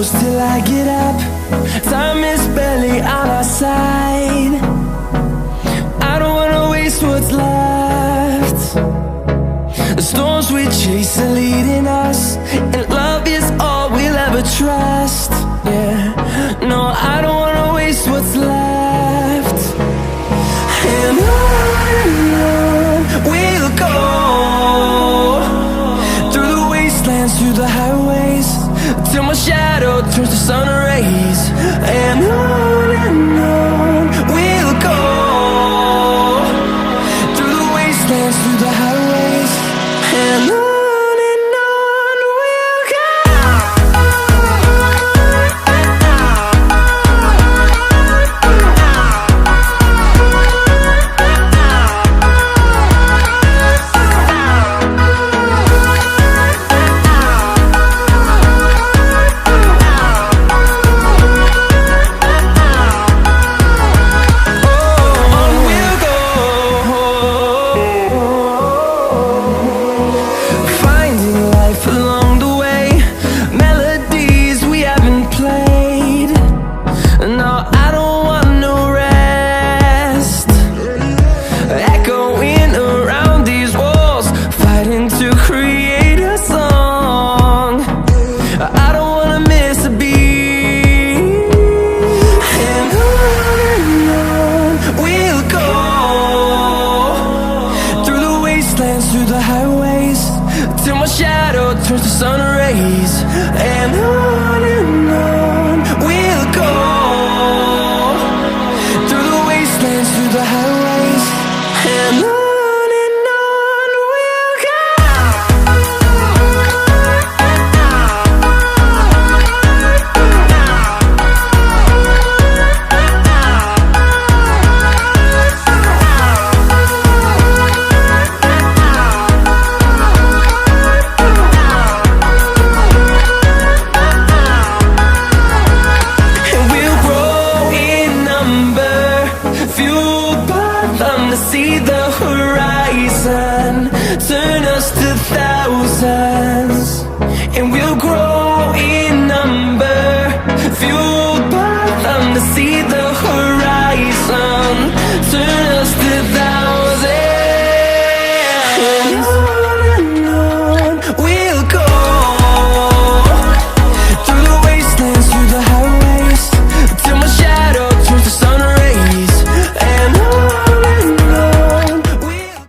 close till I get up. Time is barely on our side. I don't wanna waste what's left. The storms we chase are leading us, and love is all we'll ever trust. Yeah, no, I don't wanna waste what's left. And on we'll go, through the wastelands, through the highways, till my shadow turns to sun rays. And on we'll go, through the wastelands, through the highways, and on. Through the highways, till my shadow turns to sun rays. And on we'll go, through the wastelands, through the highways.